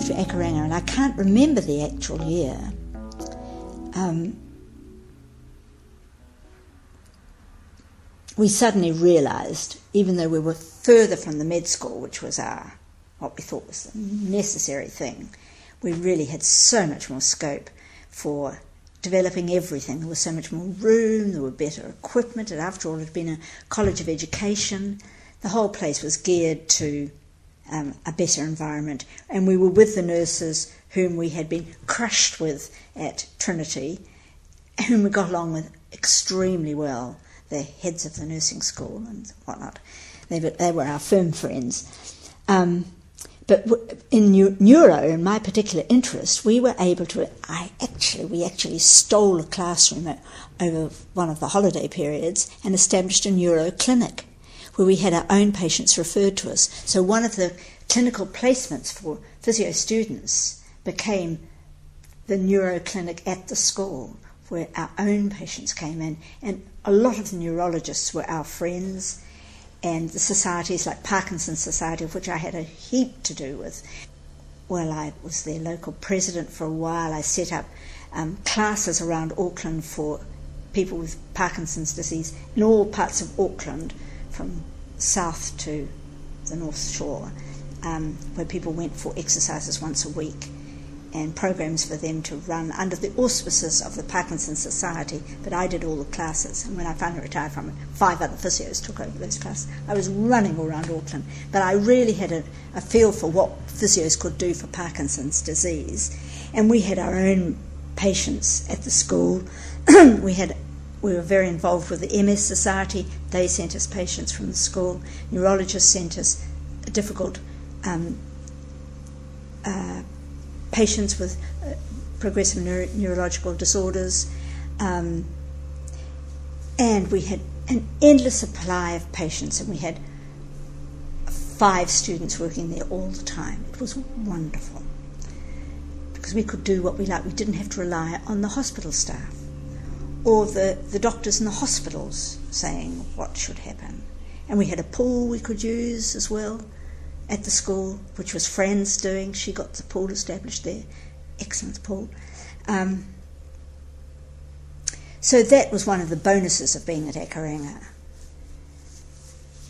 moved to Akaranga, and I can't remember the actual year. We suddenly realised, even though we were further from the med school, which was what we thought was the necessary thing, we really had so much more scope for developing everything. There was so much more room, there were better equipment, and after all it had been a college of education. The whole place was geared to a better environment, and we were with the nurses whom we had been crushed with at Trinity, whom we got along with extremely well, the heads of the nursing school and whatnot. They were our firm friends. But in neuro, in my particular interest, we were able to. We actually stole a classroom over one of the holiday periods and established a neuro clinic where we had our own patients referred to us. So one of the clinical placements for physio students became the neuro clinic at the school, where our own patients came in, and a lot of the neurologists were our friends, and the societies like Parkinson's Society, of which I had a heap to do with. Well, I was their local president for a while. I set up classes around Auckland for people with Parkinson's disease in all parts of Auckland, from south to the North Shore, where people went for exercises once a week, and programs for them to run under the auspices of the Parkinson's Society, but I did all the classes. And when I finally retired from it, 5 other physios took over those classes. I was running all around Auckland, but I really had a feel for what physios could do for Parkinson's disease. And we had our own patients at the school. We were very involved with the MS Society. They sent us patients from the school. Neurologists sent us difficult patients with progressive neurological disorders, and we had an endless supply of patients, and we had 5 students working there all the time. It was wonderful because we could do what we liked. We didn't have to rely on the hospital staff or the doctors in the hospitals saying what should happen. And we had a pool we could use as well at the school, which was Fran's doing. She got the pool established there. Excellent pool. So that was one of the bonuses of being at Akaranga.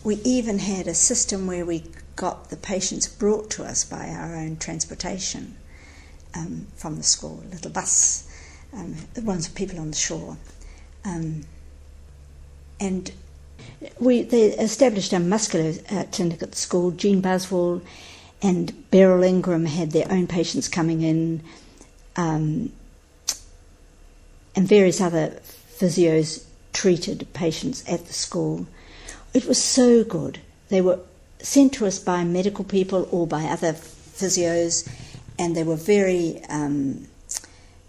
We even had a system where we got the patients brought to us by our own transportation from the school, a little bus, the ones of people on the shore. And they established a muscular clinic at the school. Jean Buswell and Beryl Ingram had their own patients coming in, and various other physios treated patients at the school. It was so good. They were sent to us by medical people or by other physios, and they were very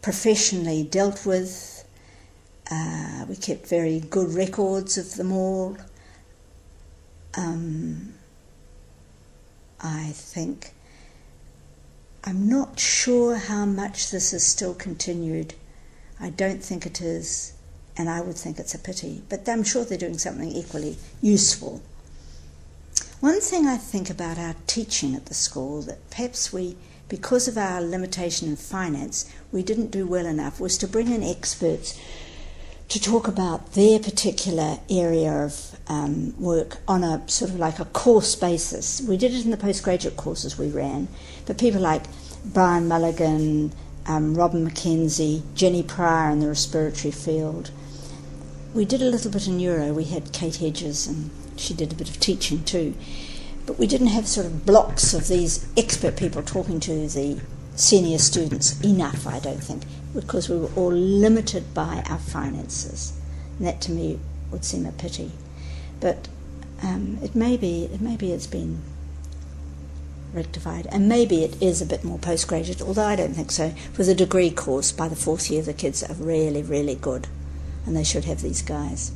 professionally dealt with. We kept very good records of them all. I think, I'm not sure how much this is still continued. I don't think it is, and I would think it's a pity, but I'm sure they're doing something equally useful. One thing I think about our teaching at the school that perhaps we, because of our limitation in finance, we didn't do well enough, was to bring in experts to talk about their particular area of work on a sort of like a course basis. We did it in the postgraduate courses we ran, but people like Brian Mulligan, Robin McKenzie, Jenny Pryor in the respiratory field. We did a little bit in neuro. We had Kate Hedges, and she did a bit of teaching too. But we didn't have sort of blocks of these expert people talking to the senior students enough, I don't think, because we were all limited by our finances. And that to me would seem a pity. But it may be it's been rectified, and maybe it is a bit more postgraduate, although I don't think so. For the degree course, by the 4th year the kids are really, really good, and they should have these guys.